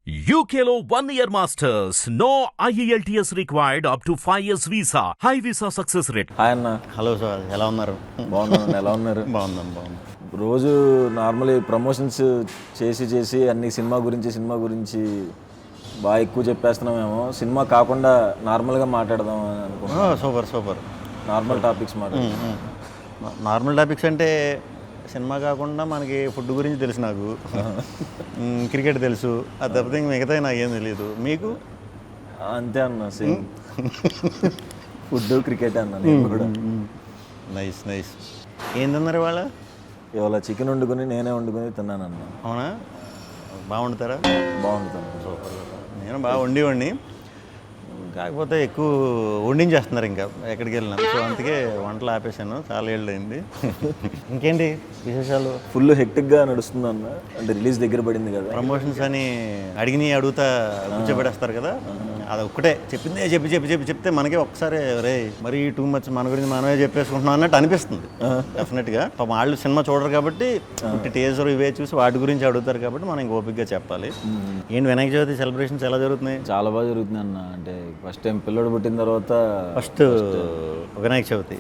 UKLO 1 year masters. No IELTS required up to 5 years visa. High visa success rate. Hi అన్న. Hello sir, ఎలా ఉన్నారు? బాగున్నాను. ఎలా ఉన్నారు? బాగుంది. రోజు నార్మల్లీ ప్రమోషన్స్ చేసి అన్ని సినిమా గురించి బాగా ఎక్కువ చెప్పేస్తున్నామేమో. సినిమా కాకుండా నార్మల్గా మాట్లాడదాం అని అనుకుంటున్నాను. సూపర్. నార్మల్ టాపిక్స్ మాట్లాడదాం. నార్మల్ టాపిక్స్ అంటే సినిమా కాకుండా మనకి ఫుడ్ గురించి తెలుసు, నాకు క్రికెట్ తెలుసు, అది తప్పితే ఇంక మిగతా నాకేం తెలియదు. మీకు? అంతే అన్న, సేమ్. ఫుడ్ క్రికెట్ అన్న నేను కూడా. నైస్. ఏం తిన్నారు ఇవాళ? ఇవాళ చికెన్ వండుకొని నేనే వండుకొని తిన్నాను అన్న. అవునా? బాగా వండుతారా? బాగుంటుంది. సూపర్. నేను బాగా వండి కాకపోతే ఎక్కువ వండించేస్తున్నారు ఇంకా ఎక్కడికి వెళ్ళినా. సో అందుకే వంటలు ఆపేశాను, చాలా ఏళ్ళు అయింది. ఇంకేంటి విశేషాలు? ఫుల్ హెక్టిక్గా నడుస్తుంది అన్న. అంటే రిలీజ్ దగ్గర పడింది కదా, ప్రమోషన్స్ అని అడుగుతా కూర్చోబెడేస్తారు కదా, అది ఒక్కటే చెప్పిందే చెప్తే మనకే ఒక్కసారి రే మరి టూ మచ్ మన గురించి మనమే చెప్పేసుకుంటున్నాం అన్నట్టు అనిపిస్తుంది. డెఫినెట్గా వాళ్ళు సినిమా చూడరు కాబట్టి టేజర్ ఇవే చూసి వాటి గురించి అడుగుతారు కాబట్టి మనం ఇంక ఓపికగా చెప్పాలి. ఏంటి వినాయక చవితి సెలబ్రేషన్స్ ఎలా జరుగుతున్నాయి? చాలా బాగా జరుగుతుంది అన్న. అంటే ఫస్ట్ టైం పిల్లడు పుట్టిన తర్వాత ఫస్ట్ వినాయక చవితి.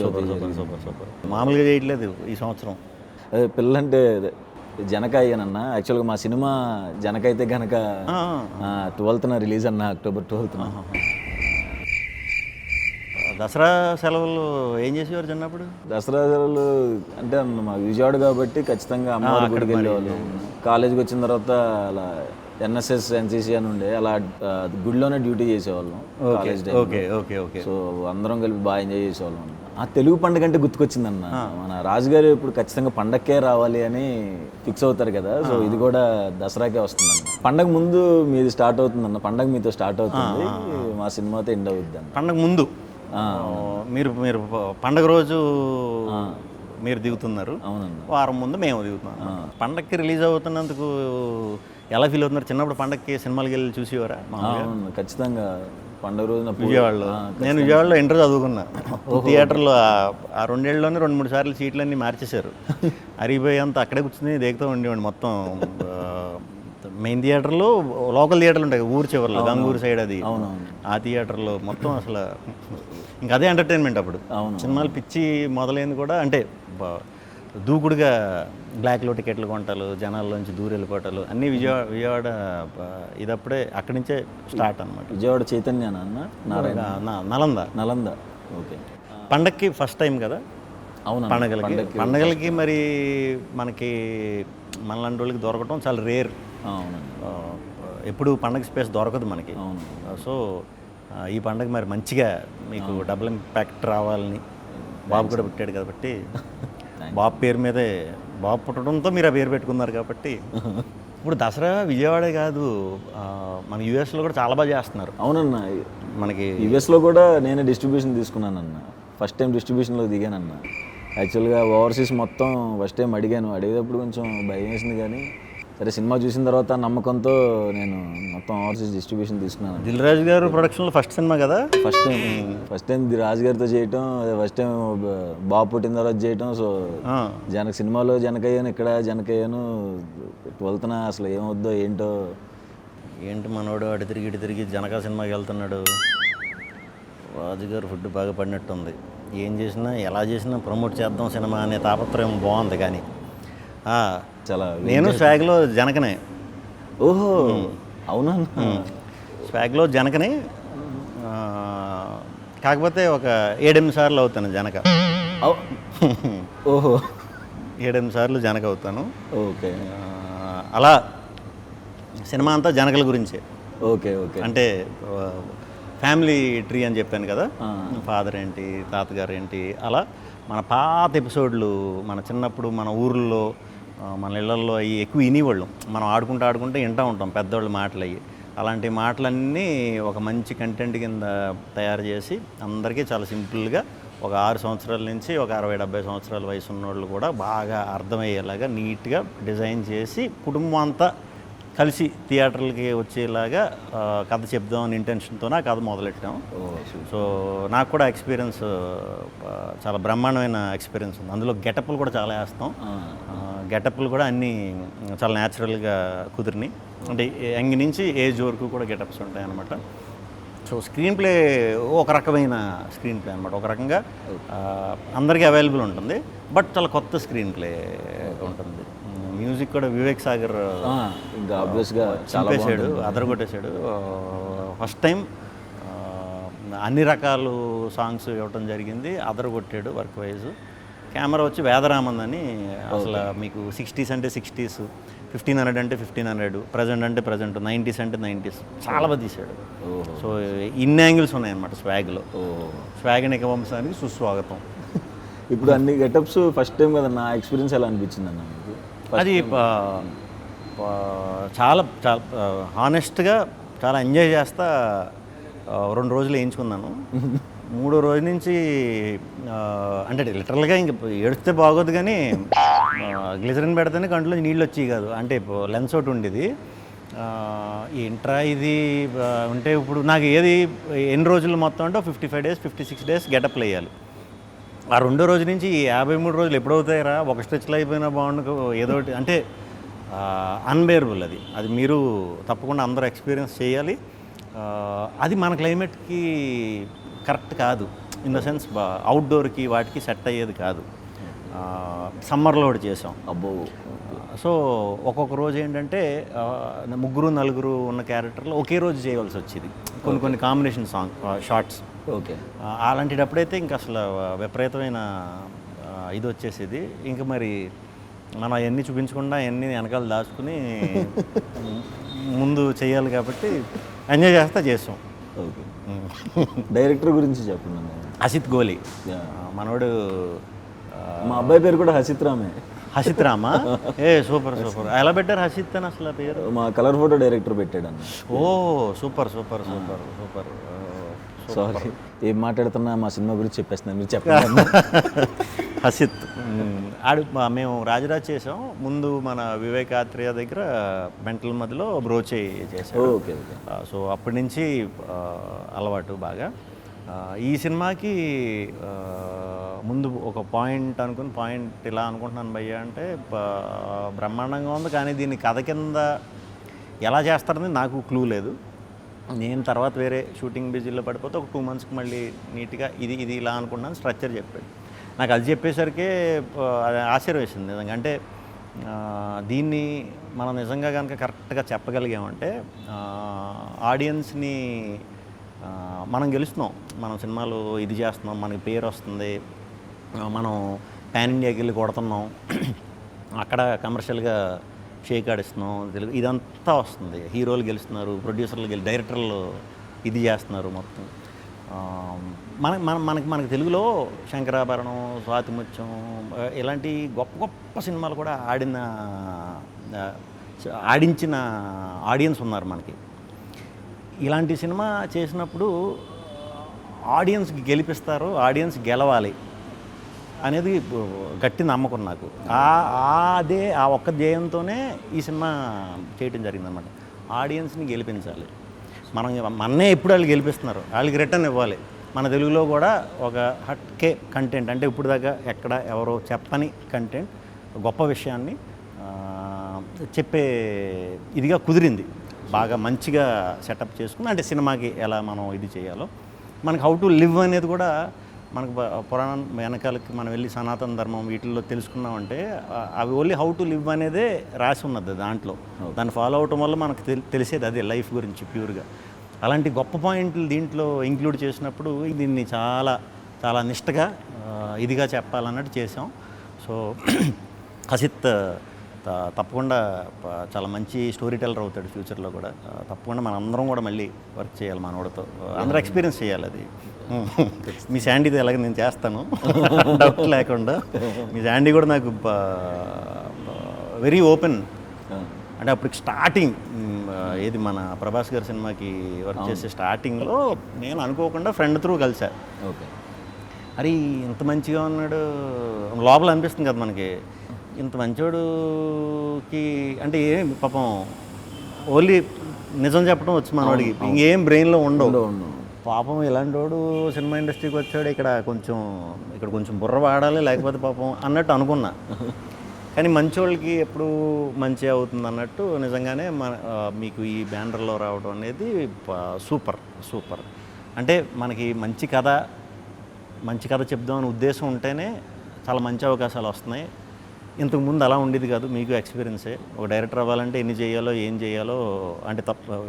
సూపర్. మామూలుగా చేయట్లేదు ఈ సంవత్సరం. అదే పిల్లంటే జనక అయ్యానన్న. యాక్చువల్గా మా సినిమా జనక అయితే కనుక 12th రిలీజ్ అన్న, October 12th. దసరా సెలవులు ఏం చేసేవారు చిన్నప్పుడు? దసరా సెలవులు అంటే అన్న మా విజయవాడ కాబట్టి ఖచ్చితంగా అమ్మవారి గుడికి వెళ్ళేవాళ్ళు. కాలేజీకి వచ్చిన తర్వాత అలా NSS NCC అని ఉండే, అలా గుడిలోనే డ్యూటీ చేసేవాళ్ళం కాలేజ్ టైం. ఓకే. సో అందరం కలిపి బాగా ఎంజాయ్ చేసేవాళ్ళం. ఆ తెలుగు పండుగ అంటే గుర్తుకొచ్చిందన్న. మన రాజుగారు ఇప్పుడు ఖచ్చితంగా పండగకే రావాలి అని ఫిక్స్ అవుతారు కదా. సో ఇది కూడా దసరాకే వస్తుందన్న. పండగ ముందు మీది స్టార్ట్ అవుతుందన్న. పండగ మీతో స్టార్ట్ అవుతుంది, మా సినిమాతో ఎండ్ అవుద్ది అన్న. పండగ ముందు మీరు పండగ రోజు మీరు దిగుతున్నారు. అవునన్న. వారం ముందు మేము దిగుతున్నాం. పండగకి రిలీజ్ అవుతున్నందుకు ఎలా ఫీల్ అవుతున్నారు? చిన్నప్పుడు పండగకి సినిమాలకి వెళ్ళి చూసేవారా? అవును, ఖచ్చితంగా పండుగ రోజున విజయవాడలో. నేను విజయవాడలో ఇంటర్ చదువుకున్నా. థియేటర్లో ఆ 2 ఏళ్ళలోనే 2-3 సార్లు సీట్లన్నీ మార్చేశారు. అరిగిపోయేంత అక్కడే కూర్చుని దేగుతూ ఉండేవాడిని. మొత్తం మెయిన్ థియేటర్లో లోకల్ థియేటర్లు ఉంటాయి ఊరు చివరిలో, గంగూరు సైడ్, అది ఆ థియేటర్లో మొత్తం అసలు ఇంకా అదే ఎంటర్టైన్మెంట్ అప్పుడు. సినిమాలు పిచ్చి మొదలైంది కూడా అంటే దూకుడుగా బ్లాక్లో టికెట్లు కొంటాలు, జనాల్లోంచి దూరం వెళ్ళిపోవటాలు అన్నీ విజయవాడ ఇదప్పుడే అక్కడి నుంచే స్టార్ట్ అనమాట. విజయవాడ చైతన్య అన్న, నలంద. ఓకే. పండగకి ఫస్ట్ టైం కదా. అవును. పండగలకి మరి మనకి మనలాంటి వాళ్ళకి దొరకటం చాలా రేర్. అవునండి. ఎప్పుడు పండగ స్పేస్ దొరకదు మనకి. అవును. సో ఈ పండగ మరి మంచిగా మీకు డబుల్ ఇంపాక్ట్ రావాలని, బాబు కూడా పుట్టాడు కాబట్టి బాబు పేరు మీదే, బాబు పుట్టడంతో మీరు ఆ పేరు పెట్టుకున్నారు కాబట్టి. ఇప్పుడు దసరా విజయవాడే కాదు, మన యూఎస్లో కూడా చాలా బాగా చేస్తున్నారు. అవునన్న. మనకి యూఎస్లో కూడా నేనే డిస్ట్రిబ్యూషన్ తీసుకున్నానన్న. ఫస్ట్ టైం డిస్ట్రిబ్యూషన్లో దిగానన్న. యాక్చువల్గా ఓవర్సీస్ మొత్తం ఫస్ట్ టైం అడిగేటప్పుడు కొంచెం భయం వేసింది, కానీ సరే సినిమా చూసిన తర్వాత నమ్మకంతో నేను మొత్తం ఓవర్సీస్ డిస్ట్రిబ్యూషన్ తీసుకున్నాను. దిల్ రాజు గారు ప్రొడక్షన్లో ఫస్ట్ సినిమా కదా. ఫస్ట్ టైం రాజు గారితో చేయటం, ఫస్ట్ టైం బాబు పుట్టిన తర్వాత చేయటం. సో సినిమాలో జనకయ్యాను, ఇక్కడ జనకయ్యాను. 12th అసలు ఏమవుద్దో ఏంటి మనోడు అటు తిరిగి జనక సినిమాకి వెళ్తున్నాడు. రాజుగారు ఫుడ్ బాగా పడినట్టుంది. ఏం చేసినా ఎలా చేసినా ప్రమోట్ చేద్దాం సినిమా అనే తాపత్రయం బాగుంది. కానీ చాలా నేను స్వాగ్లో జనకనే. ఓహో, అవునా? స్వాగ్లో జనకనే, కాకపోతే ఒక 7-8 సార్లు అవుతాను జనక. ఓహో, 7-8 సార్లు జనక అవుతాను. ఓకే. అలా సినిమా అంతా జనకల గురించే. ఓకే. అంటే ఫ్యామిలీ ట్రీ అని చెప్పాను కదా, ఫాదర్ ఏంటి, తాతగారు ఏంటి, అలా మన పాత ఎపిసోడ్లు, మన చిన్నప్పుడు మన ఊర్లో మన ఇళ్లలో అవి ఎక్కువ వినేవాళ్ళం. మనం ఆడుకుంటూ వింటూ ఉంటాం పెద్దవాళ్ళ మాటలు. అవి అలాంటి మాటలన్నీ ఒక మంచి కంటెంట్ కింద తయారు చేసి అందరికీ చాలా సింపుల్గా ఒక 6 సంవత్సరాల నుంచి ఒక 60-70 సంవత్సరాల వయసు ఉన్నోళ్ళు కూడా బాగా అర్థమయ్యేలాగా నీట్గా డిజైన్ చేసి కుటుంబం అంతా కలిసి థియేటర్లకి వచ్చేలాగా కథ చెప్దాం అనే ఇంటెన్షన్తో ఆ కథ మొదలెట్టాం. సో నాకు కూడా ఎక్స్పీరియన్స్ చాలా బ్రహ్మాండమైన ఎక్స్పీరియన్స్ ఉంది. అందులో గెటప్లు కూడా చాలా వేస్తాం. గెటప్లు కూడా అన్నీ చాలా న్యాచురల్గా కుదిరినాయి. అంటే యంగ్ నుంచి ఏజ్ వరకు కూడా గెటప్స్ ఉంటాయి అన్నమాట. సో స్క్రీన్ ప్లే ఒక రకమైన స్క్రీన్ ప్లే అనమాట. ఒక రకంగా అందరికీ అవైలబుల్ ఉంటుంది, బట్ చాలా కొత్త స్క్రీన్ ప్లే ఉంటుంది. మ్యూజిక్ కూడా వివేక్ సాగర్ ఇంకా ఆబ్వియస్గా చంపేశాడు, అదరగొట్టేశాడు. ఫస్ట్ టైం అన్ని రకాలు సాంగ్స్ ఇవ్వటం జరిగింది, అదరగొట్టాడు వర్క్ వైజ్. కెమెరా వచ్చి వేదరామన్ అని, అసలు మీకు 60s అంటే 60s, 1500 అంటే 1500, ప్రజెంట్ అంటే ప్రజెంట్, 90s అంటే 90s చాలా బాగా తీశాడు. సో ఇన్ని యాంగిల్స్ ఉన్నాయన్నమాట స్వాగ్లో. స్వాగ్ వంశానికి సుస్వాగతం. ఇప్పుడు అన్ని గెటప్స్ ఫస్ట్ టైం కదా, నా ఎక్స్పీరియన్స్ ఎలా అనిపించింది అన్న మీకు? అది చాలా చాలా హానెస్ట్గా చాలా ఎంజాయ్ చేస్తా 2 రోజులు వేయించుకున్నాను. 3వ రోజు నుంచి అంటే లిటరల్గా ఇంక ఏడిస్తే బాగోదు, కానీ గ్లిజరిన్ పెడితేనే కంట్లో నీళ్ళు వచ్చేవి కాదు. అంటే లెన్స్ ఒకటి ఉండేది. ఏంట్రా ఇది ఉంటే ఇప్పుడు నాకు ఏది ఎన్ని రోజులు మొత్తం అంటే 55 days 56 days గెటప్లు వేయాలి. ఆ 2వ రోజు నుంచి 53 రోజులు ఎప్పుడవుతాయిరా, ఒక స్ట్రెచ్లో అయిపోయినా బాగుండు ఏదో ఒకటి. అంటే అన్బేరబుల్ అది మీరు తప్పకుండా అందరూ ఎక్స్పీరియన్స్ చేయాలి. అది మన క్లైమేట్కి కరెక్ట్ కాదు, ఇన్ ద సెన్స్ అవుట్డోర్కి వాటికి సెట్ అయ్యేది కాదు. సమ్మర్లో ఒకటి చేసాం. అబ్బో. సో ఒక్కొక్క రోజు ఏంటంటే 3-4 ఉన్న క్యారెక్టర్లు ఒకే రోజు చేయవలసి వచ్చేది, కొన్ని కాంబినేషన్ షార్ట్స్. ఓకే. అలాంటిటప్పుడైతే ఇంక అసలు విపరీతమైన ఇది వచ్చేసేది. ఇంకా మరి మనం అవన్నీ చూపించకుండా అవన్నీ వెనకాల దాచుకుని ముందు చేయాలి కాబట్టి ఎంజాయ్ చేసాం. ఓకే. డైరెక్టర్ గురించి చెప్పండి. హసిత్ గోలి మనోడు. మా అబ్బాయి పేరు కూడా హసిత్ రామే. హసిత్ రామా? సూపర్. ఎలా పెట్టారు హసిత్ అని అసలు పేరు? మా కలర్ ఫోటో డైరెక్టర్ పెట్టాడు అన్న. ఓ సూపర్. సారీ, ఏం మాట్లాడుతున్నా మా సినిమా గురించి చెప్పేస్తున్నా, మీరు చెప్పండి. హసిత్ మేము రాజరాజ్ చేసాం. ముందు మన వివేక్ ఆత్రేయ దగ్గర మెంటల్ మధ్యలో బ్రోచే చేసాం. ఓకే. సో అప్పటి నుంచి అలవాటు బాగా. ఈ సినిమాకి ముందు ఒక పాయింట్ ఇలా అనుకుంటున్నాను భయ్య అంటే, బ్రహ్మాండంగా ఉంది, కానీ దీన్ని కథ కింద ఎలా చేస్తారని నాకు క్లూ లేదు. నేను తర్వాత వేరే షూటింగ్ బిజీలో పడిపోతే ఒక 2 monthsకి మళ్ళీ నీట్గా ఇది ఇలా అనుకుంటున్నాను, స్ట్రక్చర్ చెప్పాడు. నాకు అది చెప్పేసరికి ఆశ్చర్యం వేసింది నిజంగా. అంటే దీన్ని మనం నిజంగా కనుక కరెక్ట్గా చెప్పగలిగామంటే ఆడియన్స్ని మనం గెలుస్తున్నాం. మనం సినిమాలు ఇది చేస్తున్నాం, మనకి పేరు వస్తుంది, మనం పాన్ ఇండియాకి వెళ్ళి కొడుతున్నాం, అక్కడ కమర్షియల్గా షేక్ ఆడిస్తున్నాం, తెలుగు ఇదంతా వస్తుంది. హీరోలు గెలుస్తున్నారు, ప్రొడ్యూసర్లు డైరెక్టర్లు ఇది చేస్తున్నారు మొత్తం. మనకి తెలుగులో శంకరాభరణం, స్వాతిముత్యం ఇలాంటి గొప్ప సినిమాలు కూడా ఆడించిన ఆడియన్స్ ఉన్నారు మనకి. ఇలాంటి సినిమా చేసినప్పుడు ఆడియన్స్కి గెలిపిస్తారు, ఆడియన్స్ గెలవాలి అనేది గట్టి నమ్మకం నాకు. ఆ ఒక్క ధ్యేయంతోనే ఈ సినిమా చేయడం జరిగిందన్నమాట. ఆడియన్స్ని గెలిపించాలి. మన్నే ఎప్పుడు వాళ్ళు గెలిపిస్తున్నారు, వాళ్ళకి రిటర్న్ ఇవ్వాలి. మన తెలుగులో కూడా ఒక హట్కే కంటెంట్, అంటే ఇప్పుడు దాకా ఎక్కడ ఎవరో చెప్పని కంటెంట్, గొప్ప విషయాన్ని చెప్పే ఇదిగా కుదిరింది. బాగా మంచిగా సెటప్ చేసుకుని, అంటే సినిమాకి ఎలా మనం ఇది చేయాలో, మనకి హౌ టు లివ్ అనేది కూడా మనకు పురాణం వెనకాలకి మనం వెళ్ళి సనాతన ధర్మం వీటిల్లో తెలుసుకున్నామంటే అవి ఓన్లీ హౌ టు లివ్ అనేదే రాసి ఉన్నది దాంట్లో. దాన్ని ఫాలో అవటం వల్ల మనకు తెలిసేది అదే లైఫ్ గురించి ప్యూర్గా. అలాంటి గొప్ప పాయింట్లు దీంట్లో ఇంక్లూడ్ చేసినప్పుడు దీన్ని చాలా చాలా నిష్టగా ఇదిగా చెప్పాలన్నట్టు చేసాం. సో హసిత్ తప్పకుండా చాలా మంచి స్టోరీ టెల్లర్ అవుతాడు ఫ్యూచర్లో కూడా. తప్పకుండా మన అందరం కూడా మళ్ళీ వర్క్ చేయాలి, మనోడితో అందరూ ఎక్స్పీరియన్స్ చేయాలి అది. మీ శాండీతో ఎలాగ నేను చేస్తాను డౌట్ లేకుండా. మీ శాండీ కూడా నాకు వెరీ ఓపెన్. అంటే అప్పటికి స్టార్టింగ్ ఏది మన ప్రభాస్ గారి సినిమాకి వర్క్ చేసే స్టార్టింగ్లో నేను అనుకోకుండా ఫ్రెండ్ త్రూ కలిసా. ఓకే. అరే ఇంత మంచిగా ఉన్నాడు లోపల అనిపిస్తుంది కదా మనకి, ఇంత మంచోడుకి అంటే పాపం ఓన్లీ నిజం చెప్పడం వచ్చు మనవాడికి, ఇంకేం బ్రెయిన్లో ఉండవు. ఉండవు. పాపం ఇలాంటి వాడు సినిమా ఇండస్ట్రీకి వచ్చాడు, ఇక్కడ కొంచెం బుర్ర వాడాలి లేకపోతే పాపం అన్నట్టు అనుకున్నా. కానీ మంచి వాళ్ళకి ఎప్పుడు మంచి అవుతుంది అన్నట్టు నిజంగానే మీకు ఈ బ్యానర్లో రావడం అనేది సూపర్. అంటే మనకి మంచి కథ చెప్దామని ఉద్దేశం ఉంటేనే చాలా మంచి అవకాశాలు వస్తున్నాయి. ఇంతకుముందు అలా ఉండేది కాదు. మీకు ఎక్స్పీరియన్సే. ఒక డైరెక్టర్ అవ్వాలంటే ఎన్ని చేయాలో ఏం చేయాలో అంటే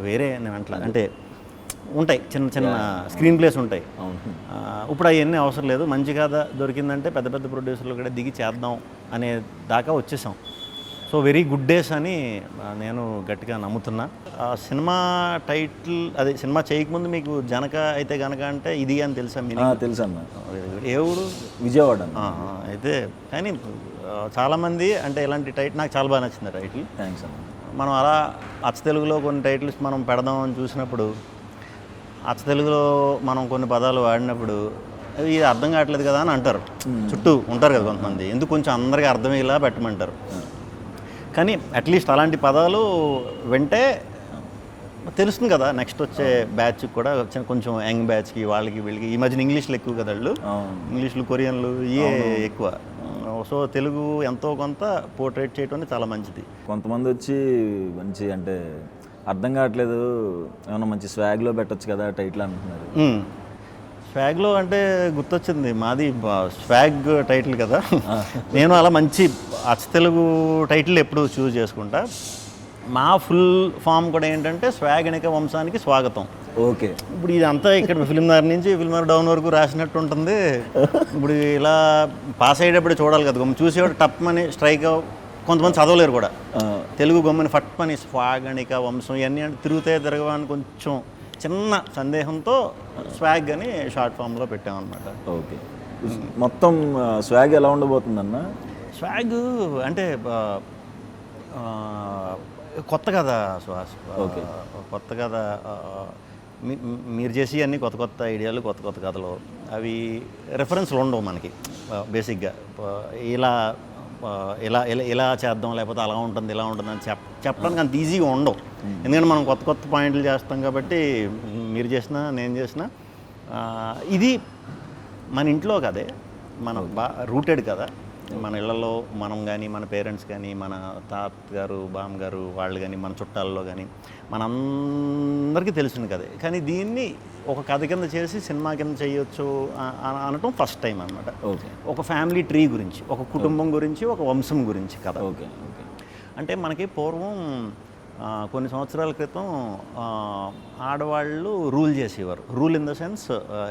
వేరే నేను అంటే ఉంటాయి చిన్న స్క్రీన్ ప్లేస్ ఉంటాయి. ఇప్పుడు అవన్నీ అవసరం లేదు. మంచి కథ దొరికిందంటే పెద్ద ప్రొడ్యూసర్లు కూడా దిగి చేద్దాం అనే దాకా వచ్చేసాం. సో వెరీ గుడ్ డేస్ అని నేను గట్టిగా నమ్ముతున్నా. సినిమా టైటిల్ అదే సినిమా చేయకముందు మీకు జనక అయితే గనక అంటే ఇది అని తెలుసా? తెలుసు అన్న. ఏ ఊరు? విజయవాడ. అయితే కానీ చాలామంది అంటే ఇలాంటి టైటిల్ నాకు చాలా బాగా నచ్చింది టైటిల్. థ్యాంక్స్ అన్న. మనం అలా అచ్చ తెలుగులో కొన్ని టైటిల్స్ మనం పెడదామని చూసినప్పుడు అచ్చ తెలుగులో మనం కొన్ని పదాలు వాడినప్పుడు ఇది అర్థం కావట్లేదు కదా అని అంటారు. చుట్టూ ఉంటారు కదా కొంతమంది, ఎందుకు కొంచెం అందరికీ అర్థమయ్యేలా పెట్టమంటారు. కానీ అట్లీస్ట్ అలాంటి పదాలు వింటే తెలుస్తుంది కదా నెక్స్ట్ వచ్చే బ్యాచ్కి కూడా, కొంచెం యంగ్ బ్యాచ్కి వాళ్ళకి వీళ్ళకి. ఈ మధ్యన ఇంగ్లీష్లు ఎక్కువ కదా వాళ్ళు, ఇంగ్లీష్లు కొరియన్లు ఇవే ఎక్కువ. సో తెలుగు ఎంతో కొంత పోర్ట్రేట్ చేయడం చాలా మంచిది. కొంతమంది వచ్చి మంచి అంటే అర్థం కావట్లేదు, ఏమన్నా మంచి స్వాగ్లో పెట్టచ్చు కదా టైటిల్ అంటున్నారు. స్వాగ్లో అంటే గుర్తొచ్చింది, మాది స్వాగ్ టైటిల్ కదా. నేను అలా మంచి అచ్చ తెలుగు టైటిల్ ఎప్పుడు చూస్ చేసుకుంటా. మా ఫుల్ ఫామ్ కూడా ఏంటంటే స్వాగనిక వంశానికి స్వాగతం. ఓకే. ఇప్పుడు ఇదంతా ఇక్కడ ఫిల్మ్నగర్ నుంచి ఫిల్మ్నగర్ డౌన్ వరకు రాసినట్టు ఉంటుంది. ఇప్పుడు ఇలా పాస్ అయ్యేటప్పుడు చూడాలి కదా, చూసేవాడు టప్ అని స్ట్రైక్. కొంతమంది చదవలేరు కూడా తెలుగు గమ్మని ఫట్ అని స్వాగనిక వంశం ఇవన్నీ అంటే తిరగవని కొంచెం చిన్న సందేహంతో స్వాగ్ అని షార్ట్ ఫామ్లో పెట్టామన్నమాట. ఓకే. మొత్తం స్వాగ్ ఎలా ఉండబోతుందన్న? స్వాగ్ అంటే కొత్త కథ సుహాస్. ఓకే. కొత్త కథ మీరు చేసి అన్ని కొత్త ఐడియాలు, కొత్త కథలు. అవి రెఫరెన్స్లు ఉండవు మనకి బేసిక్గా. ఇలా చేద్దాం లేకపోతే అలా ఉంటుంది ఇలా ఉంటుంది అని చెప్పడానికి అంత ఈజీగా ఉండవు. ఎందుకంటే మనం కొత్త పాయింట్లు చేస్తాం కాబట్టి మీరు చేసినా నేను చేసినా ఇది మన ఇంట్లో కదే, మన రూటెడ్ కదా. మన ఇళ్లలో మనం కానీ మన పేరెంట్స్ కానీ మన తాతగారు బామ్మగారు వాళ్ళు కానీ మన చుట్టాల్లో కానీ మనందరికీ తెలిసింది కదే. కానీ దీన్ని ఒక కథ కింద చేసి సినిమా కింద చేయొచ్చు అనటం ఫస్ట్ టైం అనమాట. ఓకే. ఒక ఫ్యామిలీ ట్రీ గురించి, ఒక కుటుంబం గురించి, ఒక వంశం గురించి కథ. ఓకే. ఓకే. అంటే మనకి పూర్వం కొన్ని సంవత్సరాల క్రితం ఆడవాళ్ళు రూల్ చేసేవారు. రూల్ ఇన్ ద సెన్స్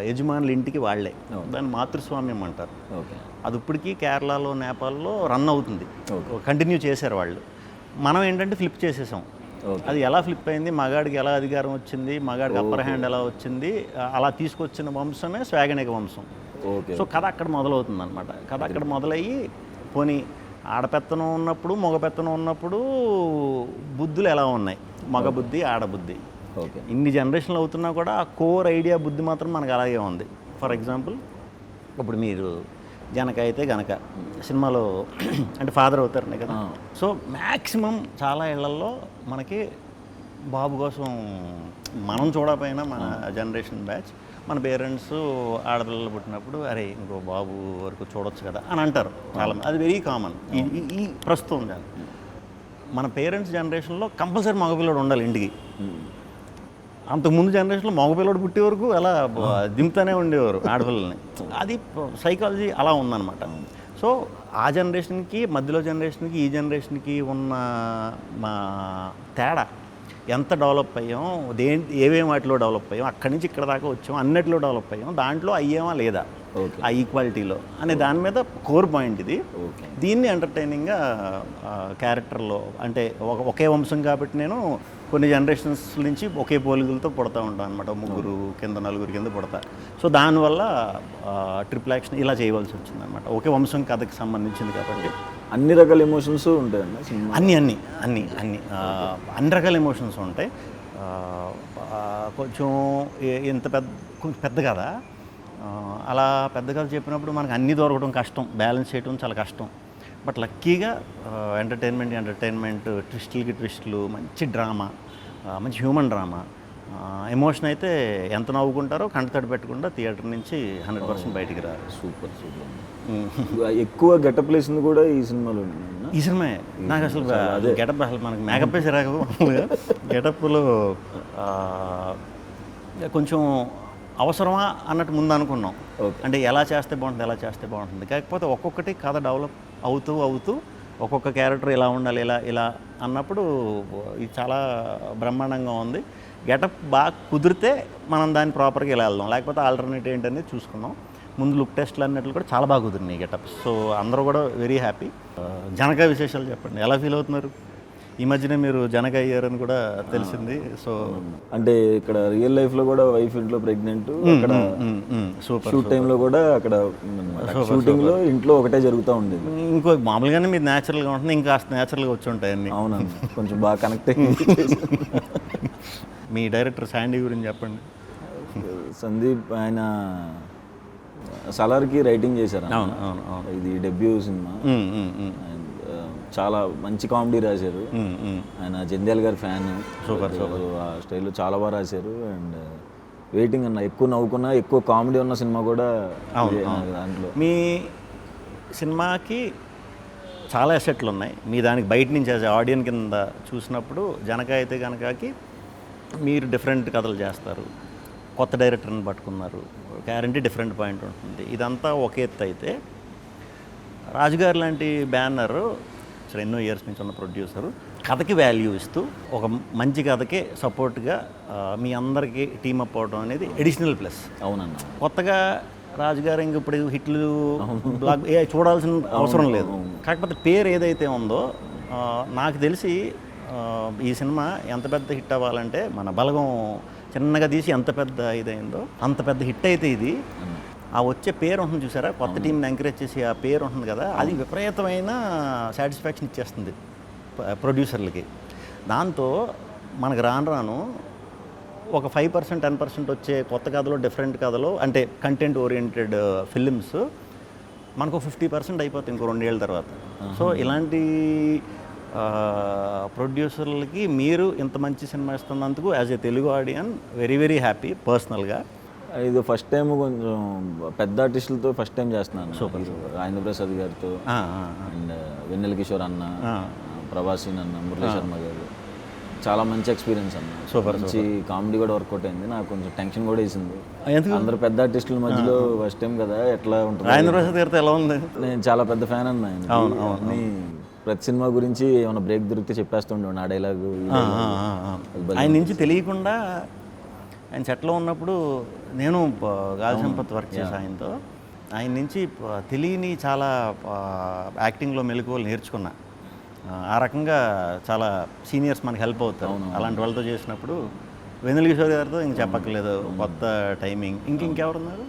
యజమానుల ఇంటికి వాళ్ళే, దాన్ని మాతృస్వామ్యం అంటారు. ఓకే. అది ఇప్పటికీ కేరళలో నేపాల్లో రన్ అవుతుంది, కంటిన్యూ చేశారు వాళ్ళు. మనం ఏంటంటే ఫ్లిప్ చేసేసాం. అది ఎలా ఫ్లిప్ అయింది, మగాడికి ఎలా అధికారం వచ్చింది, మగాడికి అప్పర్ హ్యాండ్ ఎలా వచ్చింది, అలా తీసుకొచ్చిన వంశమే స్వాగనిక వంశం. సో కథ అక్కడ మొదలవుతుంది అనమాట. కథ అక్కడ మొదలయ్యి పోనీ ఆడపెత్తనం ఉన్నప్పుడు మగపెత్తనం ఉన్నప్పుడు బుద్ధులు ఎలా ఉన్నాయి, మగ బుద్ధి ఆడబుద్ధి. ఓకే. ఇన్ని జనరేషన్లు అవుతున్నా కూడా ఆ కోర్ ఐడియా బుద్ధి మాత్రం మనకు అలాగే ఉంది. ఫర్ ఎగ్జాంపుల్ ఇప్పుడు మీరు జనక అయితే గనక సినిమాలో అంటే ఫాదర్ అవుతారనే కదా. సో మ్యాక్సిమం చాలా ఇళ్లల్లో మనకి బాబు కోసం మనం చూడకపోయినా మన జనరేషన్ బ్యాచ్ మన పేరెంట్స్ ఆడపిల్లలు పుట్టినప్పుడు అరే ఇంకో బాబు వరకు చూడొచ్చు కదా అని అంటారు చాలామంది. అది వెరీ కామన్ ఈ ప్రస్తుతం. మన పేరెంట్స్ జనరేషన్లో కంపల్సరీ మగపిల్లడు ఉండాలి ఇంటికి. అంతకుముందు జనరేషన్లో మగపిల్లడు పుట్టే వరకు అలా దింపుతూనే ఉండేవారు ఆడపిల్లల్ని. అది సైకాలజీ అలా ఉందన్నమాట. సో ఆ జనరేషన్కి మధ్యలో జనరేషన్కి ఈ జనరేషన్కి ఉన్న మా తేడా ఎంత డెవలప్ అయ్యాం, ఏమేమి వాటిలో డెవలప్ అయ్యాం, అక్కడి నుంచి ఇక్కడ దాకా వచ్చాం, అన్నిటిలో డెవలప్ అయ్యాం, దాంట్లో అయ్యామా లేదా ఆ ఈక్వాలిటీలో అనే దాని మీద కోర్ పాయింట్ ఇది. దీన్ని ఎంటర్టైనింగ్గా క్యారెక్టర్లో అంటే ఒకే వంశం కాబట్టి నేను కొన్ని జనరేషన్స్ నుంచి ఒకే పోలికలతో పుడతా ఉంటాను అనమాట. ముగ్గురు కింద నలుగురు కింద పుడతా. సో దానివల్ల ట్రిపుల్ యాక్షన్ ఇలా చేయవలసి వచ్చింది అనమాట. ఒకే వంశం కథకి సంబంధించింది కాబట్టి అన్ని రకాల ఎమోషన్స్ ఉంటాయండి. అన్ని రకాల ఎమోషన్స్ ఉంటాయి. కొంచెం ఇంత పెద్ద కదా, అలా పెద్ద కథ చెప్పినప్పుడు మనకు అన్నీ దొరకడం కష్టం, బ్యాలెన్స్ చేయడం చాలా కష్టం. బట్ లక్కీగా ఎంటర్టైన్మెంట్ ట్విస్టులకి ట్విస్టులు, మంచి డ్రామా, మంచి హ్యూమన్ డ్రామా. ఎమోషన్ అయితే ఎంత నవ్వుకుంటారో కంటతడి పెట్టకుండా థియేటర్ నుంచి 100% బయటికి రారు. Super super. ఎక్కువ గెటప్ వేసింది కూడా ఈ సినిమాలో ఉందా? ఈ సినిమా నాకు అసలు గెటప్ అసలు మనకి మేకప్ వేసి రాక గెటప్లో కొంచెం అవసరమా అన్నట్టు ముందు అనుకున్నాం. అంటే ఎలా చేస్తే బాగుంటుంది. కాకపోతే ఒక్కొక్కటి కథ డెవలప్ అవుతూ ఒక్కొక్క క్యారెక్టర్ ఇలా ఉండాలి ఇలా అన్నప్పుడు ఇది చాలా బ్రహ్మాండంగా ఉంది. గెటప్ బాగా కుదిరితే మనం దాన్ని ప్రాపర్గా ఇలా వెళ్దాం, లేకపోతే ఆల్టర్నేటివ్ ఏంటనేది చూసుకున్నాం. ముందు లుక్ టెస్ట్లు అన్నట్లు కూడా చాలా బాగా కుదిరినాయి గెటప్. సో అందరూ కూడా వెరీ హ్యాపీ. జనక విశేషాలు చెప్పండి, ఎలా ఫీల్ అవుతున్నారు? ఈ మధ్యనే మీరు జనక అయ్యారని కూడా తెలిసింది. సో అంటే ఇక్కడ రియల్ లైఫ్లో కూడా వైఫ్ ఇంట్లో ప్రెగ్నెంట్, అక్కడ సూపర్ షూట్ టైంలో కూడా అక్కడ షూటింగ్లో ఇంట్లో ఒకటే జరుగుతూ ఉండేది. ఇంకో మామూలుగానే మీరు న్యాచురల్గా ఉంటుంది, ఇంకా న్యాచురల్గా వచ్చి ఉంటాయి అన్నీ. అవునండి, కొంచెం బాగా కనెక్ట్ అయ్యి. మీ డైరెక్టర్ శాండీ గురించి చెప్పండి. సందీప్ ఆయన సలార్కి రైటింగ్ చేశారు. అవును. ఇది డెబ్యూ సినిమా. చాలా మంచి కామెడీ రాశారు. ఆయన జంధ్యాల గారి ఫ్యాన్. సూపర్. ఆ స్టైల్లో చాలా బాగా రాశారు. అండ్ వెయిటింగ్ అన్న, ఎక్కువ నవ్వుకున్నా, ఎక్కువ కామెడీ ఉన్న సినిమా కూడా దాంట్లో. మీ సినిమాకి చాలా ఎసెట్లు ఉన్నాయి. మీ దానికి బయట నుంచి యాజ్ ఆడియన్స్ కింద చూసినప్పుడు జనక అయితే కనుకకి మీరు డిఫరెంట్ కథలు చేస్తారు, కొత్త డైరెక్టర్ని పట్టుకున్నారు, గ్యారంటీ డిఫరెంట్ పాయింట్ ఉంటుంది. ఇదంతా ఒక ఎత్తు అయితే రాజుగారు లాంటి బ్యానర్ అసలు ఎన్నో ఇయర్స్ నుంచి ఉన్న ప్రొడ్యూసరు కథకి వాల్యూ ఇస్తూ ఒక మంచి కథకే సపోర్ట్గా మీ అందరికీ టీమప్ అవడం అనేది ఎడిషనల్ ప్లస్. అవునన్న, కొత్తగా రాజుగారు ఇంక ఇప్పుడు హిట్లు బ్లాక్ చూడాల్సిన అవసరం లేదు. కాకపోతే పేరు ఏదైతే ఉందో నాకు తెలిసి ఈ సినిమా ఎంత పెద్ద హిట్ అవ్వాలంటే మన బలగం చిన్నగా తీసి ఎంత పెద్ద ఇదైందో అంత పెద్ద హిట్ అయితే ఇది ఆ వచ్చే పేరు ఉంటుంది చూసారా, కొత్త టీంని ఎంకరేజ్ చేసి ఆ పేరు ఉంటుంది కదా, అది విపరీతమైన సాటిస్ఫాక్షన్ ఇచ్చేస్తుంది ప్రొడ్యూసర్లకి. దాంతో మనకు రాను ఒక 5% 10% వచ్చే కొత్త కథలో, డిఫరెంట్ కథలో, అంటే కంటెంట్ ఓరియంటెడ్ ఫిలిమ్స్ మనకు 50% అయిపోతుంది ఇంకో 2 ఏళ్ళ తర్వాత. సో ఇలాంటి ప్రొడ్యూసర్లకి మీరు ఇంత మంచి సినిమా ఇస్తున్నందుకు as a Telugu audience very very happy పర్సనల్గా. ఇది ఫస్ట్ టైం కొంచెం పెద్ద ఆర్టిస్టులతో ఫస్ట్ టైం చేస్తున్నాను. సూపర్. రాజేంద్ర ప్రసాద్ గారితో అండ్ వెన్నెల కిషోర్ అన్న, ప్రభాసీన్ అన్న, మురళీ శర్మ గారు, చాలా మంచి ఎక్స్పీరియన్స్ అన్న. సూపర్. మంచి కామెడీ కూడా వర్కౌట్ అయింది. నాకు కొంచెం టెన్షన్ కూడా వేసింది, అందరు పెద్ద ఆర్టిస్టుల మధ్యలో ఫస్ట్ టైం కదా, ఎట్లా ఉంటుంది. రాజేంద్ర ప్రసాద్ గారితో ఎలా ఉంది? నేను చాలా పెద్ద ఫ్యాన్ అన్న ఆయన. ప్రతి సినిమా గురించి ఏమైనా బ్రేక్ దొరికితే చెప్పేస్తుండే ఆ డైలాగు. ఆయన నుంచి తెలియకుండా ఆయన సెట్లో ఉన్నప్పుడు నేను గాలి సంపత్ వర్క్ చేసి ఆయనతో, ఆయన నుంచి తెలియని చాలా యాక్టింగ్లో మెలకువలు నేర్చుకున్నా. ఆ రకంగా చాలా సీనియర్స్ మనకి హెల్ప్ అవుతారు. అలాంటి వాళ్ళతో చేసినప్పుడు వెన్నెల కిషోర్ గారితో ఇంక చెప్పక్కర్లేదు, కొత్త టైమింగ్. ఇంకెవరున్నారు?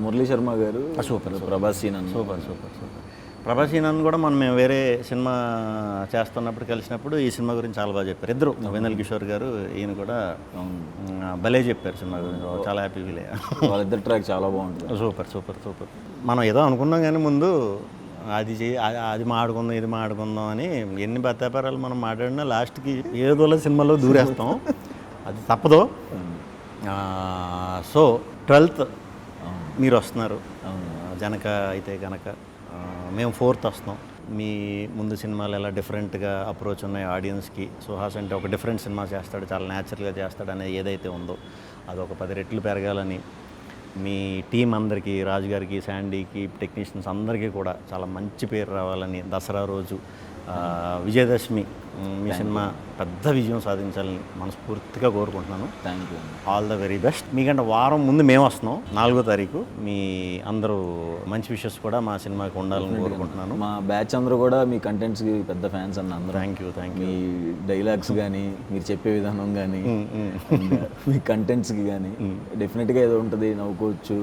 మురళీ శర్మ గారు. సూపర్. ప్రభాసీన్ అన్న. సూపర్. ప్రభాసీన్ అన్న కూడా మేము వేరే సినిమా చేస్తున్నప్పుడు కలిసినప్పుడు ఈ సినిమా గురించి చాలా బాగా చెప్పారు. ఇద్దరు, వెన్నెల కిషోర్ గారు ఈయన కూడా భలే చెప్పారు సినిమా గురించి. చాలా హ్యాపీ ఫీల్ అయ్యా. వాళ్ళిద్దరు ట్రాక్ చాలా బాగుంటుంది. సూపర్. మనం ఏదో అనుకున్నాం కానీ ముందు అది మాడుకుందాం ఇది మాడుకుందాం అని ఎన్ని బత్తాపారాలు మనం మాట్లాడినా లాస్ట్కి ఏదోలా సినిమాలో దూరేస్తాం. అది తప్పదు. సో 12th మీరు వస్తున్నారు. జనక అయితే కనుక మేము 4th వస్తాం. మీ ముందు సినిమాలు ఎలా డిఫరెంట్గా అప్రోచ్ ఉన్నాయి ఆడియన్స్కి. సుహాస్ అంటే ఒక డిఫరెంట్ సినిమా చేస్తాడు, చాలా న్యాచురల్గా చేస్తాడు అనేది ఏదైతే ఉందో అదొక 10 రెట్లు పెరగాలని మీ టీం అందరికీ, రాజుగారికి, శాండీకి, టెక్నీషియన్స్ అందరికీ కూడా చాలా మంచి పేరు రావాలని, దసరా రోజు విజయదశమి మీ సినిమా పెద్ద విజయం సాధించాలని మనస్ఫూర్తిగా కోరుకుంటున్నాను. Thank you. All the very best. మీకంటే వారం ముందు మేము వస్తున్నాం, 4వ తారీఖు. మీ అందరూ మంచి విషెస్ కూడా మా సినిమాకి ఉండాలని కోరుకుంటున్నాను. మా బ్యాచ్ అందరూ కూడా మీ కంటెంట్స్కి పెద్ద ఫ్యాన్స్ అన్న అందరూ. Thank you. మీ డైలాగ్స్ కానీ, మీరు చెప్పే విధానం కానీ, మీ కంటెంట్స్కి కానీ డెఫినెట్గా ఏదో ఉంటుంది, నవ్వుకోవచ్చు.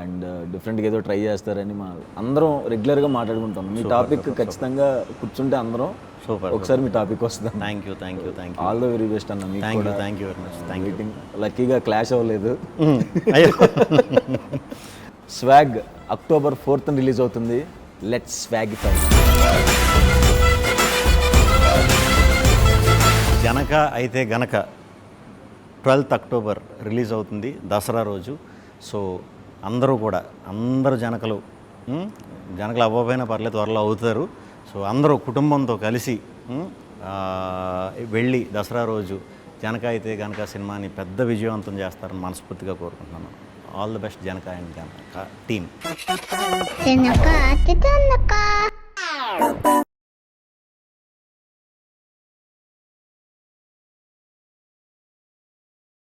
అండ్ డిఫరెంట్గా ఏదో ట్రై చేస్తారని మా అందరం రెగ్యులర్గా మాట్లాడుకుంటాం. మీ టాపిక్ ఖచ్చితంగా కూర్చుంటే అందరం సూపర్ ఒకసారి మీ టాపిక్ వస్తాం. Thank you. All the very best అన్న. మీకు కూడా thank you very much. Waiting. లక్కీగా క్లాష్ అవ్వలేదు. స్వాగ్ October 4th రిలీజ్ అవుతుంది. లెట్స్ స్వాగిఫై. జనక జనక అయితే గనక 12th అక్టోబర్ రిలీజ్ అవుతుంది దసరా రోజు. సో అందరూ కూడా అందరు జనకలు అవ్వకపోయినా పర్లేదు, త్వరలో అవుతారు. సో అందరూ కుటుంబంతో కలిసి వెళ్ళి దసరా రోజు జనక అయితే గనక సినిమాని పెద్ద విజయవంతం చేస్తారని మనస్ఫూర్తిగా కోరుకుంటున్నాను. All the best Janaka and గనక టీమ్.